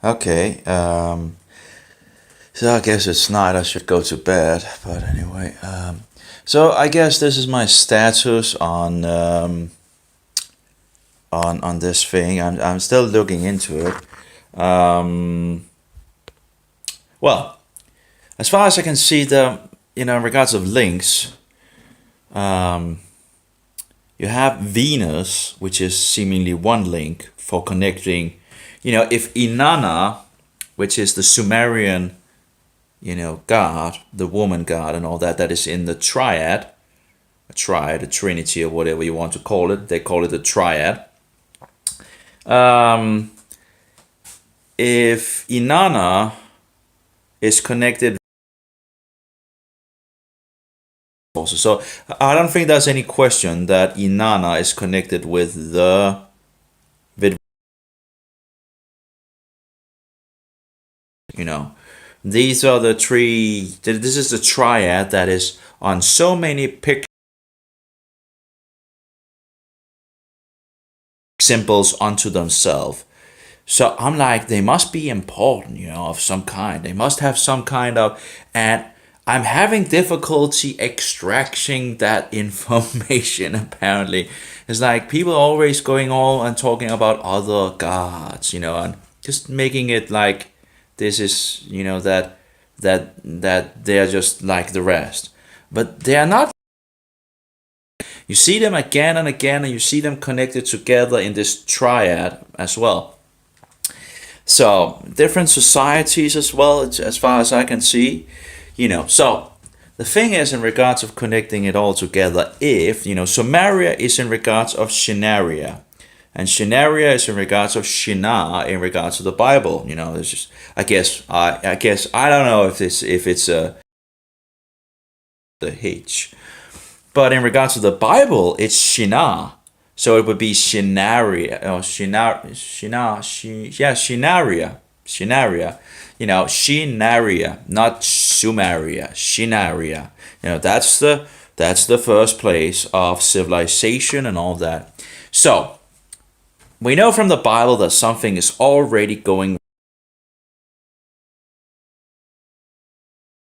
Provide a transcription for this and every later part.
Okay. So I guess it's night. I should go to bed. But anyway, so I guess this is my status on this thing. I'm still looking into it. Well, as far as I can see, in regards of links, um, you have Venus, which is seemingly one link for connecting. If Inanna, which is the Sumerian God, the woman God, and all that, that is in the triad, a trinity, or whatever you want to call it. They call it a triad. Um, if Inanna is connected also, so I don't think there's any question that Inanna is connected with you know. These are the three. This is the triad that is on so many picture symbols unto themselves. So I'm like, they must be important, of some kind. They must have some kind of, and I'm having difficulty extracting that information. Apparently, it's like people always going on and talking about other gods, and just making it like this is, that they are just like the rest, but they are not. You see them again and again, and you see them connected together in this triad as well. So different societies as well, as far as I can see, So the thing is, in regards of connecting it all together, if Samaria is in regards of Shinaria, and Shinaria is in regards of Shinar in regards to the Bible. It's just I guess I don't know if it's the H, but in regards to the Bible, it's Shinar. So it would be Shinaria, or Shinaria, Shinaria, Shinaria, not Sumeria, Shinaria. That's the first place of civilization and all that. So we know from the Bible that something is already going.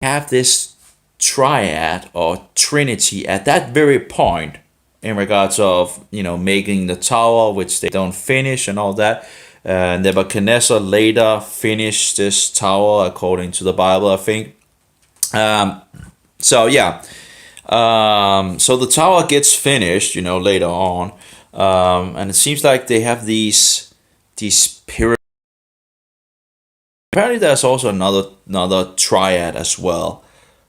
Have this triad or trinity at that very point in regards of making the tower, which they don't finish and all that. Nebuchadnezzar later finished this tower according to the Bible, I think. Um, so yeah, so the tower gets finished, later on, and it seems like they have these pyramids. Apparently, there's also another triad as well,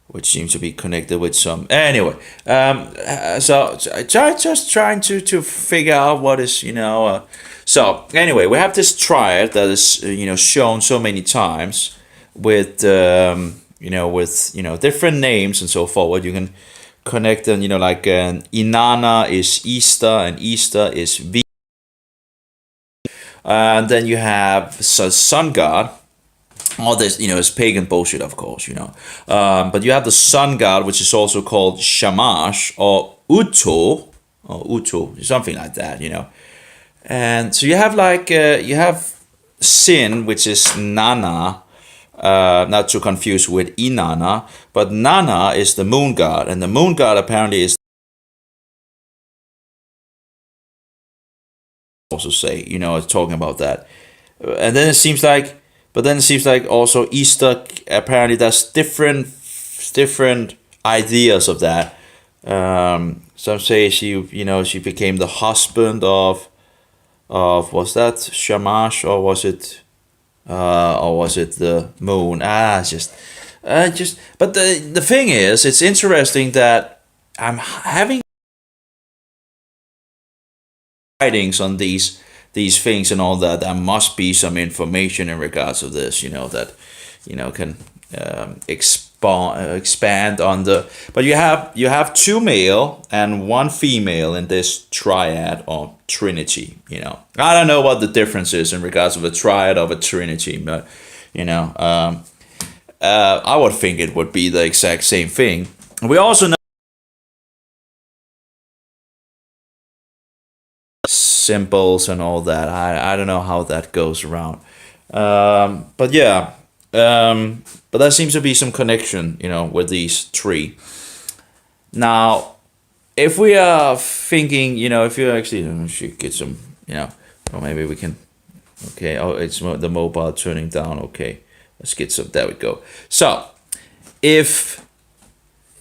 which seems to be connected with some. Anyway, so just trying to figure out what is. So anyway, we have this triad that is shown so many times with different names and so forward. You can connect them. Like Inanna is Ishtar, and Ishtar is V. And then you have sun god. All this, is pagan bullshit, of course, But you have the sun god, which is also called Shamash or Uto, something like that. And so you have you have Sin, which is Nana, not to confuse with Inanna, but Nana is the moon god, and the moon god apparently is also say, talking about that. And then it seems like But then it seems like also Easter apparently does different ideas of that. Some say she became the husband of was that Shamash, or was it the moon? Just but the thing is, it's interesting that I'm having writings on these things and all that. There must be some information in regards of this, that can expand on the. But you have two male and one female in this triad or trinity. I don't know what the difference is in regards of a triad of a trinity, but I would think it would be the exact same thing. We also know symbols and all that. I don't know how that goes around. But yeah, but there seems to be some connection, with these three. Now, if we are thinking, if you actually should get some, or maybe we can. Okay, oh, it's the mobile turning down. Okay, let's get some. There we go. So, if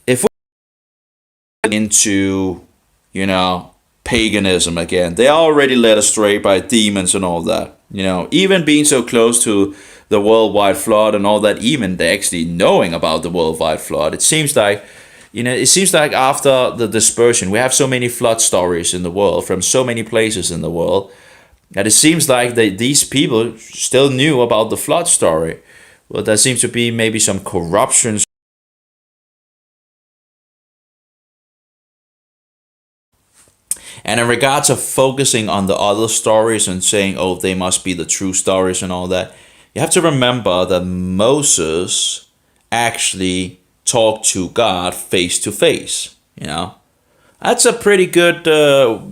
we into, paganism again, they are already led astray by demons and all that. Even being so close to the worldwide flood and all that, even they actually knowing about the worldwide flood. It seems like after the dispersion, we have so many flood stories in the world from so many places in the world, and it seems like these people still knew about the flood story. Well, there seems to be maybe some corruption. And in regards of focusing on the other stories and saying, oh, they must be the true stories and all that, you have to remember that Moses actually talked to God face to face. That's a pretty good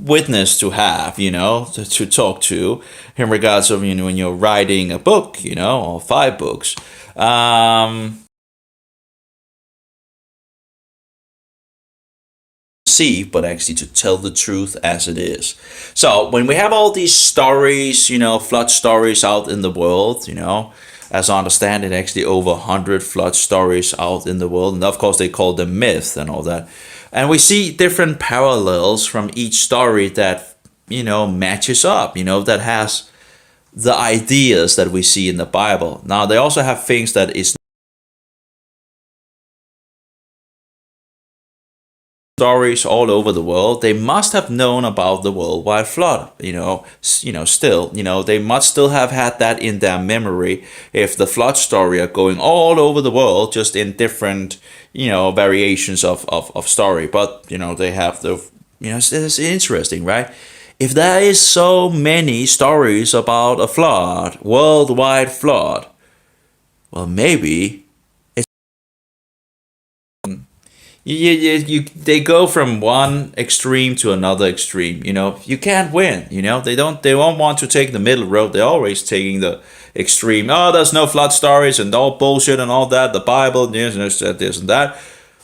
witness to have, to talk to in regards of, when you're writing a book, or 5 books. But actually to tell the truth as it is. So when we have all these stories, flood stories out in the world, as I understand it, actually over 100 flood stories out in the world, and of course they call them myth and all that. And we see different parallels from each story that, matches up, that has the ideas that we see in the Bible. Now they also have things that is stories all over the world. They must have known about the worldwide flood. Still, they must still have had that in their memory. If the flood story are going all over the world, just in different, variations of story. But they have the, it's interesting, right? If there is so many stories about a flood, worldwide flood, well, maybe they go from one extreme to another extreme. You can't win. They won't want to take the middle road. They're always taking the extreme. Oh, there's no flood stories and all bullshit and all that. The Bible, this and that.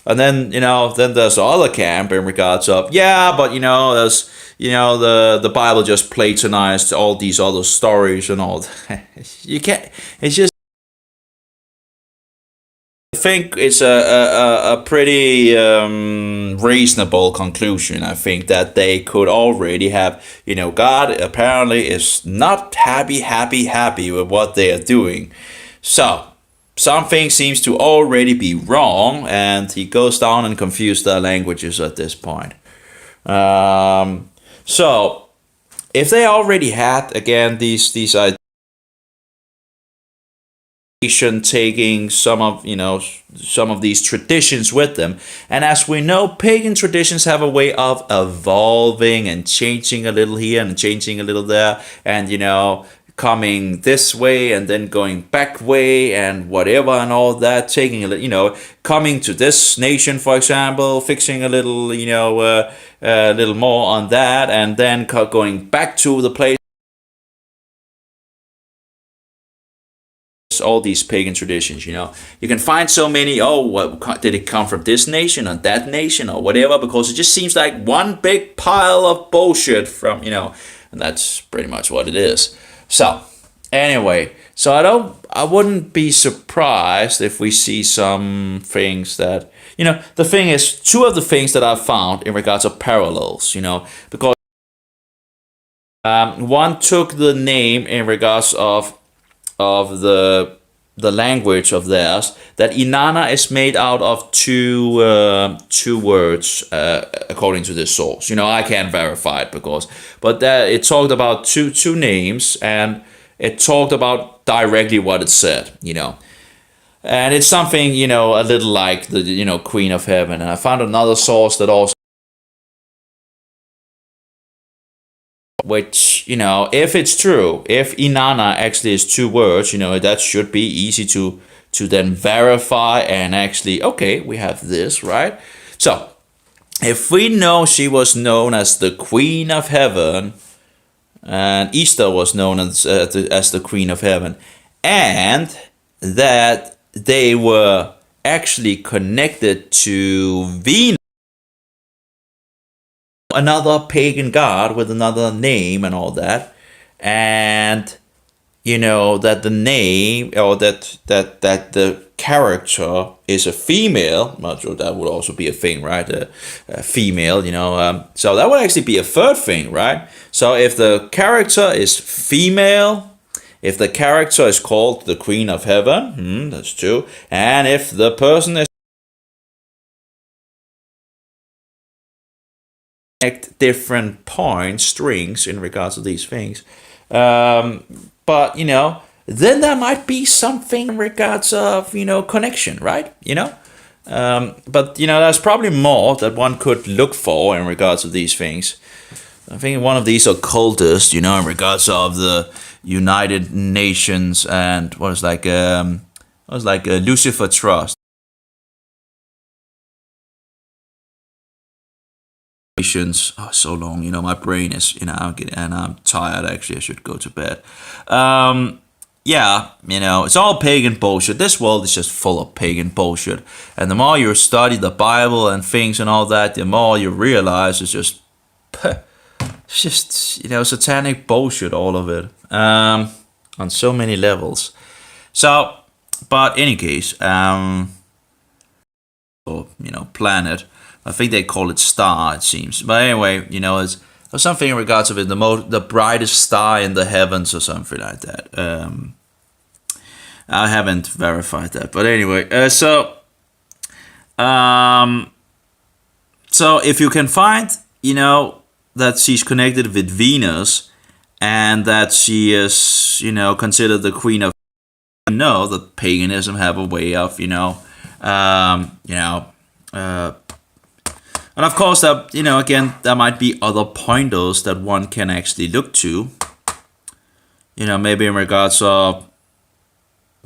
And then then there's the other camp in regards of, yeah, but there's the Bible just platonized all these other stories and all that. You can't. It's just, I think it's a pretty reasonable conclusion. I think that they could already have, God apparently is not happy with what they are doing. So, something seems to already be wrong, and he goes down and confuses their languages at this point. So, if they already had, again, these ideas, taking some of these traditions with them, and as we know, pagan traditions have a way of evolving and changing a little here and changing a little there, and coming this way and then going back way and whatever and all that, taking a little, coming to this nation, for example, fixing a little, a little more on that, and then going back to the place. All these pagan traditions, you can find so many. Oh, what did it come from, this nation or that nation or whatever? Because it just seems like one big pile of bullshit from, and that's pretty much what it is. So anyway, I wouldn't be surprised if we see some things that, the thing is, 2 of the things that I've found in regards of parallels, because one took the name in regards of the language of theirs, that Inanna is made out of two words, according to this source. I can't verify it but it talked about two names, and it talked about directly what it said. And it's something, a little like the Queen of Heaven. And I found another source that also, which, if it's true, if Inanna actually is 2 words, that should be easy to then verify and actually, okay, we have this, right? So, if we know she was known as the Queen of Heaven, and Ishtar was known as the Queen of Heaven, and that they were actually connected to Venus, another pagan god with another name and all that, and that the name, or that the character is a female. Not sure that would also be a thing, right? A female, so that would actually be a third thing, right? So if the character is female, if the character is called the Queen of Heaven, that's two, and if the person is different points, strings in regards to these things. But then there might be something in regards of connection, right? But there's probably more that one could look for in regards to these things. I think one of these occultists, in regards of the United Nations and what was like Lucifer Trust. Oh, so long, my brain is, and I'm tired. Actually, I should go to bed. Yeah, it's all pagan bullshit. This world is just full of pagan bullshit. And the more you study the Bible and things and all that, the more you realize it's just satanic bullshit, all of it, on so many levels. So, but any case, planet. I think they call it star, it seems. But anyway, there's something in regards of it, the brightest star in the heavens or something like that. I haven't verified that, but anyway, so if you can find, that she's connected with Venus, and that she is, considered the queen of, that paganism have a way of, and of course, that again, there might be other pointers that one can actually look to. Maybe in regards of,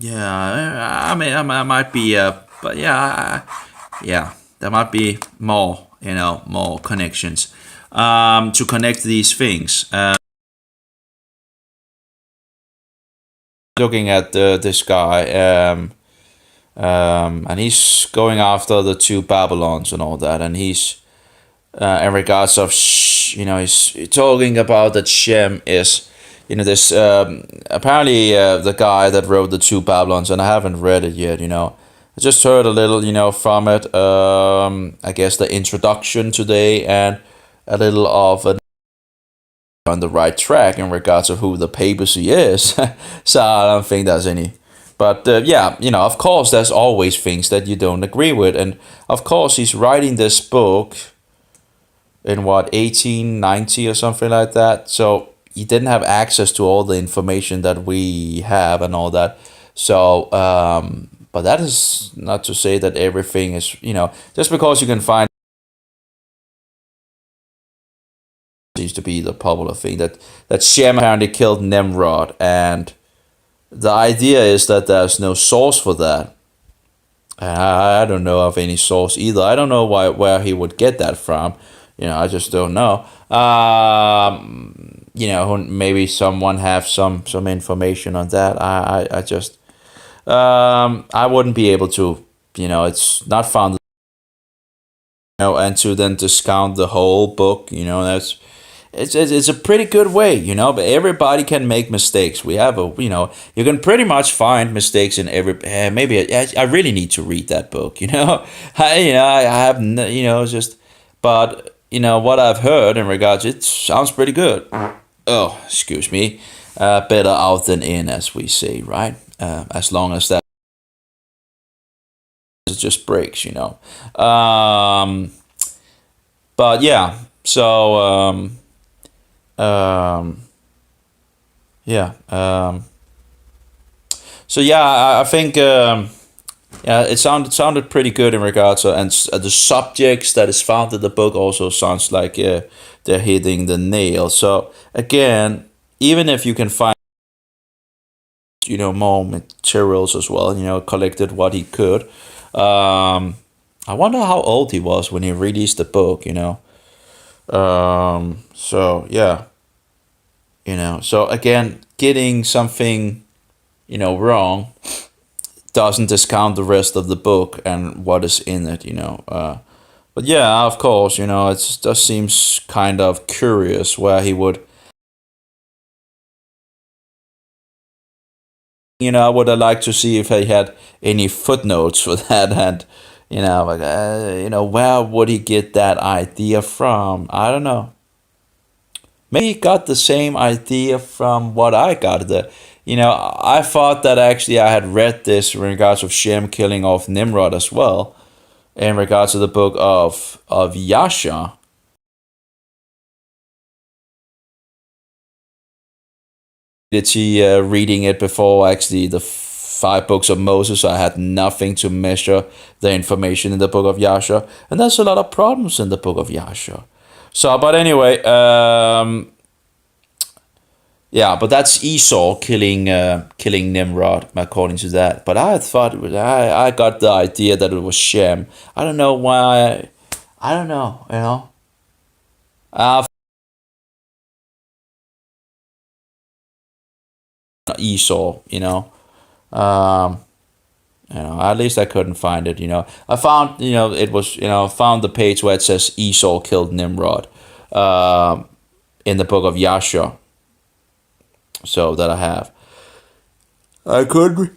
I mean, I might be, but there might be more, more connections, to connect these things. Looking at this guy, and he's going after the two Babylons and all that, and he's in regards of he's talking about that Shem is this apparently the guy that wrote the two Babylons, and I haven't read it yet. I just heard a little from it, I guess the introduction today, and a little of a on the right track in regards of who the papacy is. So I don't think there's any. But of course, there's always things that you don't agree with. And of course, he's writing this book in 1890 or something like that. So he didn't have access to all the information that we have and all that. So, but that is not to say that everything is, just because you can find, seems to be the popular thing, that Shem apparently killed Nimrod, and the idea is that there's no source for that. I don't know of any source either. I don't know where he would get that from. I just don't know. Maybe someone have some information on that. I just I wouldn't be able to. It's not found. And to then discount the whole book. That's. It's a pretty good way, but everybody can make mistakes. We have you can pretty much find mistakes in every, maybe I really need to read that book, I have, just, but, what I've heard in regards, it sounds pretty good. Oh, excuse me, better out than in, as we say, right? As long as that it just breaks, but yeah, so, so I think it sounded pretty good in regards to, and the subjects that is found in the book also sounds like they're hitting the nail. So again, even if you can find more materials as well, collected what he could. I wonder how old he was when he released the book. So yeah, so again, getting something wrong, doesn't discount the rest of the book and what is in it. But yeah, of course, it just seems kind of curious where he would. I would have liked to see if he had any footnotes for that, and like where would he get that idea from? I don't know. Maybe he got the same idea from what I got. I thought that actually I had read this in regards of Shem killing off Nimrod as well, in regards to the book of Yasha. Did she reading it before actually the five books of Moses? I had nothing to measure the information in the book of Yasha, and there's a lot of problems in the book of Yasha. So, but anyway, yeah, but that's Esau killing Nimrod according to that. But I thought I got the idea that it was Shem. I don't know why. I don't know. Esau. Um, at least I couldn't find it. I found it was found the page where it says Esau killed Nimrod, in the book of Yasha. So that I have. I couldn't.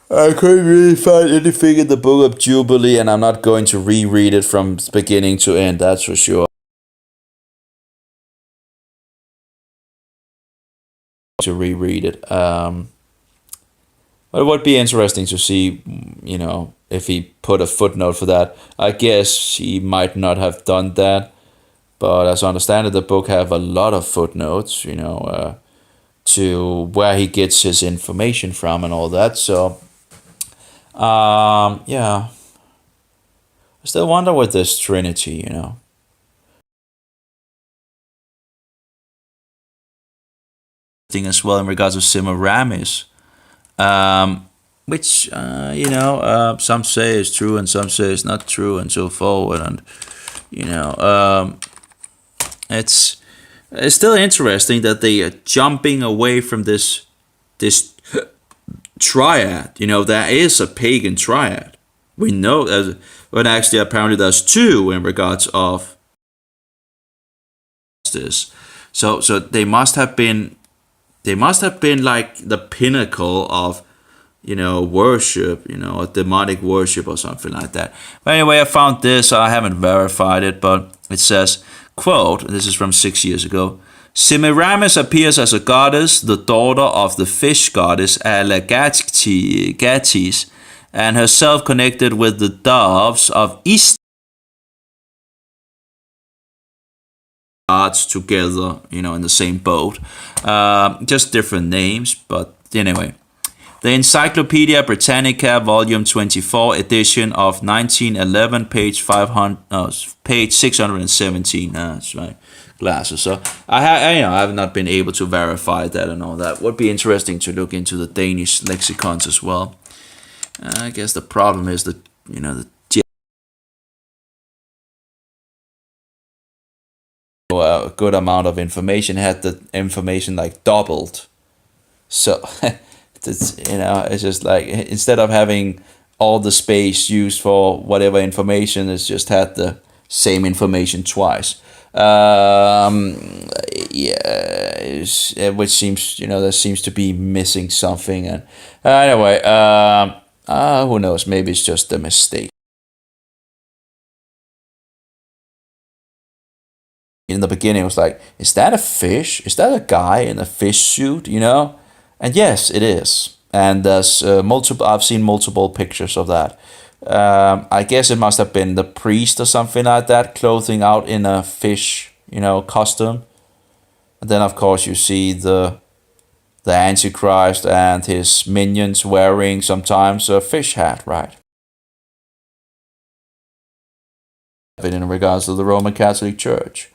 I couldn't really find anything in the book of Jubilee, and I'm not going to reread it from beginning to end. That's for sure. To reread it. But it would be interesting to see, if he put a footnote for that. I guess he might not have done that, but as I understand it, the book have a lot of footnotes, to where he gets his information from and all that. So, yeah, I still wonder with this Trinity, thing as well in regards to Semiramis, which some say is true and some say is not true and so forward, and it's still interesting that they are jumping away from this triad. There is a pagan triad. We know but actually apparently there's two in regards of this. So they must have been like the pinnacle of worship, a demonic worship or something like that. But anyway, I found this. I haven't verified it, but it says, quote, this is from 6 years ago: Semiramis appears as a goddess, the daughter of the fish goddess Alagatis, and herself connected with the doves of Ishtar. Gods together, in the same boat. Just different names, but anyway. The Encyclopedia Britannica, Volume 24, edition of 1911, page 617. That's my glasses. So I have not been able to verify that and all that. Would be interesting to look into the Danish lexicons as well. I guess the problem is that the a good amount of information had the information like doubled. So it's just like instead of having all the space used for whatever information, it's just had the same information twice. Yeah, which seems there seems to be missing something. And anyway, who knows? Maybe it's just a mistake. In the beginning, it was like, is that a fish? Is that a guy in a fish suit? And yes, it is. And there's multiple. I've seen multiple pictures of that. I guess it must have been the priest or something like that, clothing out in a fish, costume. And then, of course, you see the Antichrist and his minions wearing sometimes a fish hat, right? In regards to the Roman Catholic Church.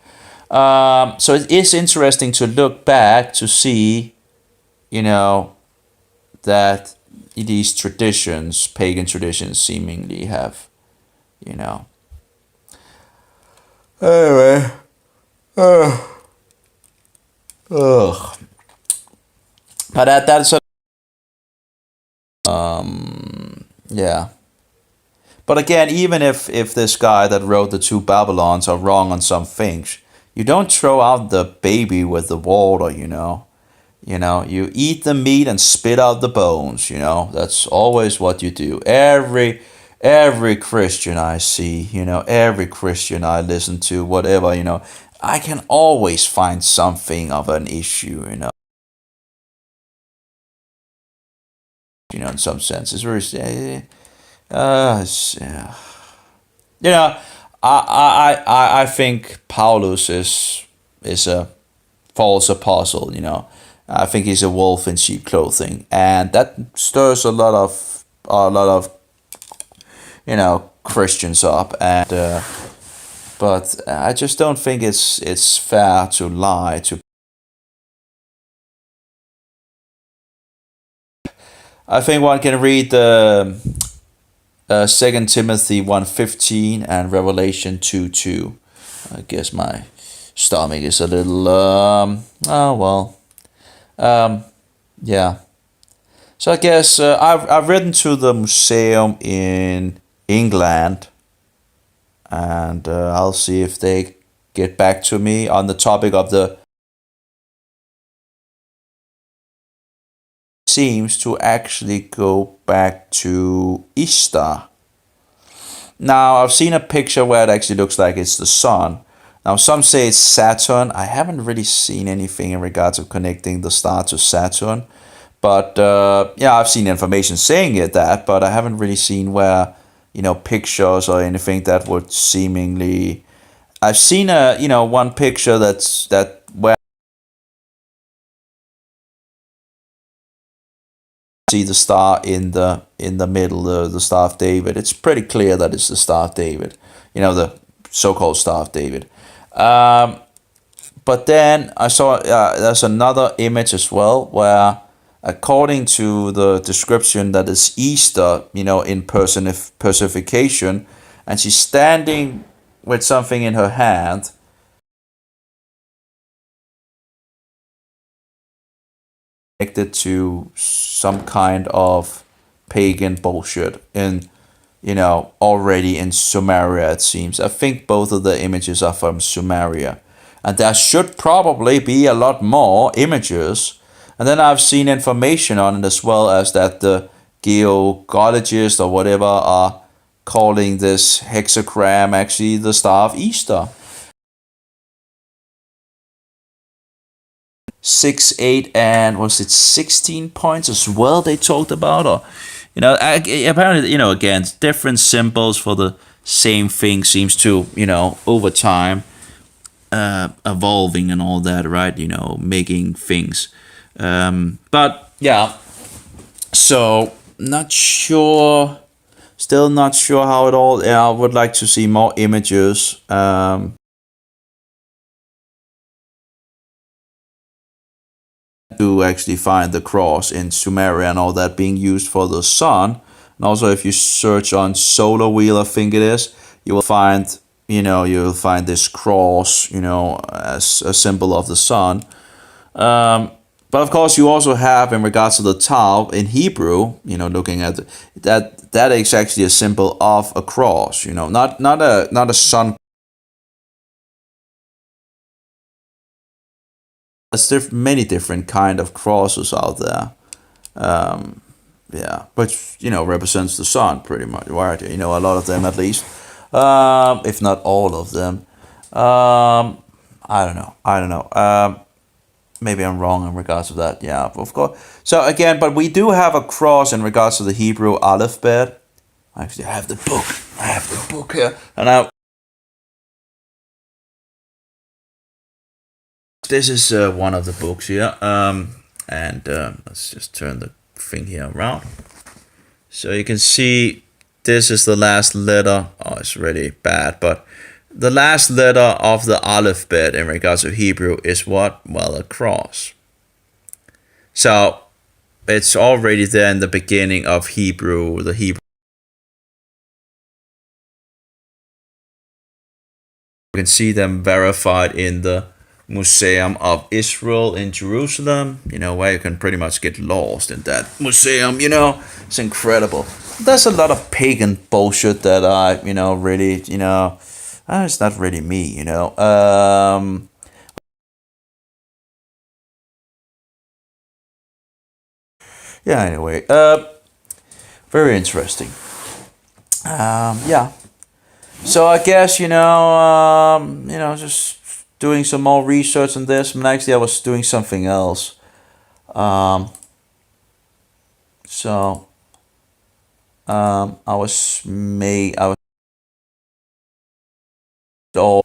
So it is interesting to look back to see, that these traditions, pagan traditions, seemingly have, Anyway, ugh. But that's Yeah. But again, even if this guy that wrote the two Babylons are wrong on some things, you don't throw out the baby with the water, you know. You know, you eat the meat and spit out the bones, you know. That's always what you do. Every Christian I see, you know, every Christian I listen to, whatever, you know, I can always find something of an issue, you know. You know, in some sense, it's very, yeah. You know, I think Paulus is a false apostle. You know, I think he's a wolf in sheep clothing, and that stirs a lot of you know Christians up. And but I just don't think it's fair to lie to. I think one can read the 2 Timothy 1:15 and Revelation 2:2. I guess my stomach is a little oh well yeah. So I guess I've written to the museum in England, and I'll see if they get back to me on the topic of the seems to actually go back to Ishtar. Now I've seen a picture where it actually looks like it's the sun. Now some say it's Saturn. I haven't really seen anything in regards of connecting the star to Saturn. But yeah, I've seen information saying it that, but I haven't really seen where, you know, pictures or anything that would seemingly. I've seen one picture that where I see the star in the middle, the Star of David. It's pretty clear that it's the Star of David, you know, the so-called Star of David. But then I saw there's another image as well where, according to the description, that is Easter, you know, in personification, and she's standing with something in her hand, connected to some kind of pagan bullshit in, you know, already in Sumeria, it seems. I think both of the images are from Sumeria. And there should probably be a lot more images. And then I've seen information on it as well, as that the geologists or whatever are calling this hexagram actually the Star of Easter. 6, 8, and was it 16 points as well they talked about? Or, you know, apparently, you know, again, different symbols for the same thing seems to, you know, over time evolving and all that, right? You know, making things. But yeah, so not sure, still not sure how it all. Yeah, I would like to see more images. To actually find the cross in Sumeria and all that being used for the sun. And also, if you search on Solar Wheel, I think it is, you will find, you know, you'll find this cross, you know, as a symbol of the sun. But of course, you also have, in regards to the Tau in Hebrew, you know, looking at that is actually a symbol of a cross, you know, not a sun. There's many different kind of crosses out there. Yeah, which, you know, represents the sun pretty much, right? You know, a lot of them at least, if not all of them. I don't know. I don't know. Maybe I'm wrong in regards to that. Yeah, of course. So again, but we do have a cross in regards to the Hebrew alphabet. Actually, I have the book. I have the book here, and this is one of the books here. And let's just turn the thing here around, so you can see this is the last letter. Oh, it's really bad, but the last letter of the alphabet in regards to Hebrew is what? Well, a cross. So it's already there in the beginning of Hebrew, the Hebrew. You can see them verified in the Museum of Israel in Jerusalem, where you can pretty much get lost in that museum, it's incredible. There's a lot of pagan bullshit that I, really, it's not really me. Yeah, anyway, very interesting. Yeah. So I guess just doing some more research on this. And actually, I was doing something else. Um, so I was all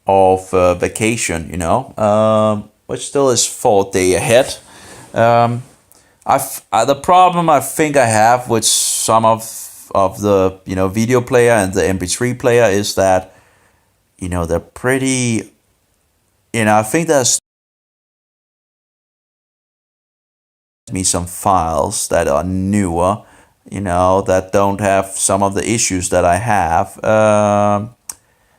of vacation, which still is 4 day ahead. Um, the problem I think I have with some of the video player and the MP3 player is that they're pretty. I think there's me some files that are newer, that don't have some of the issues that I have.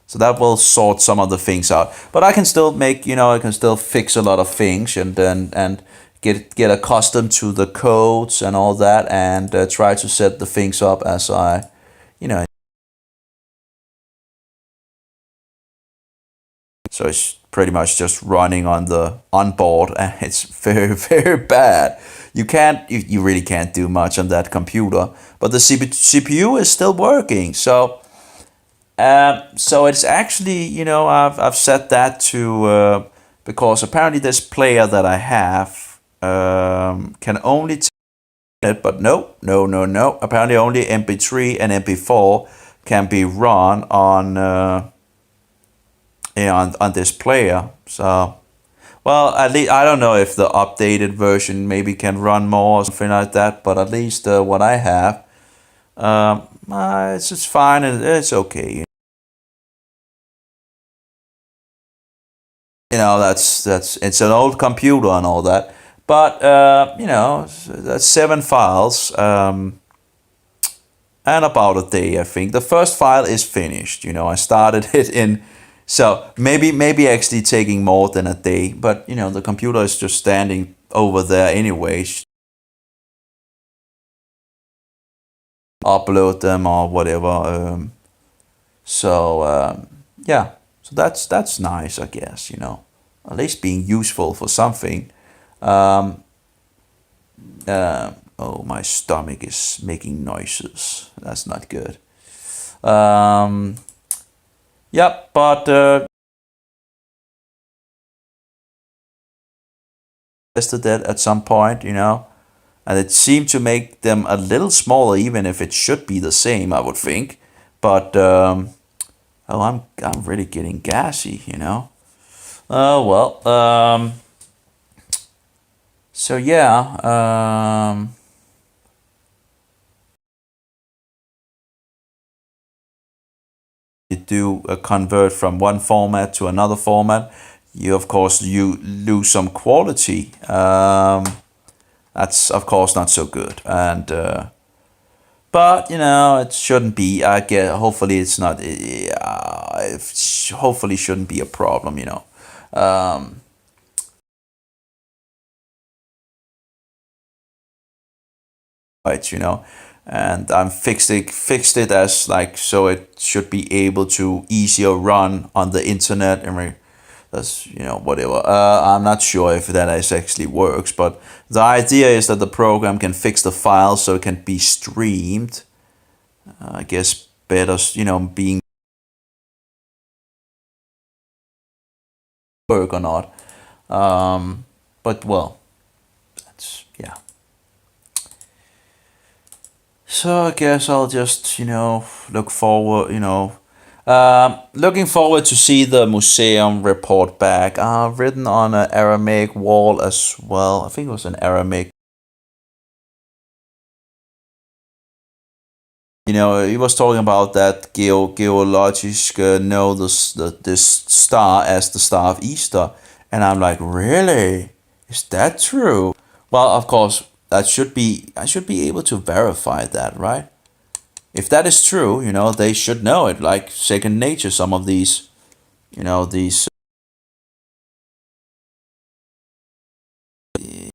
So that will sort some of the things out. But I can still I can still fix a lot of things and get accustomed to the codes and all that, and try to set the things up as I, you know. So it's pretty much just running on the onboard, and it's very very bad. You really can't do much on that computer, but the CPU is still working. So it's actually, I've set that to because apparently this player that I have can only take it, but no, no, no, no. Apparently only MP3 and MP4 can be run on on this player. So, well, at least I don't know if the updated version maybe can run more or something like that, but at least what I have, it's just fine and it's okay. That's it's an old computer and all that, but that's 7 files, and about a day. I think the first file is finished. I started it in, so maybe actually taking more than a day, but the computer is just standing over there anyway. Upload them or whatever. Yeah, so that's nice, I guess. At least being useful for something. Um, oh, my stomach is making noises. That's not good. Um, yep, but tested that at some point, and it seemed to make them a little smaller, even if it should be the same, I would think. But oh, I'm really getting gassy. Oh well. So yeah. You do convert from one format to another format. You lose some quality. That's of course not so good, and but it shouldn't be. I get. Hopefully, it's not. Hopefully, shouldn't be a problem. Um, right. And I'm fixed it as like so it should be able to easier run on the internet and that's whatever. I'm not sure if that actually works, but the idea is that the program can fix the file so it can be streamed. I guess better, being work or not. But well, that's yeah. So I guess I'll just look forward. Looking forward to see the museum report back. Written on an Aramaic wall as well. I think it was an Aramaic. He was talking about that geologic know this star as the star of Easter, and I'm like, really? Is that true? Well, of course, I should be able to verify that, right? If that is true, they should know it like second nature. Some of these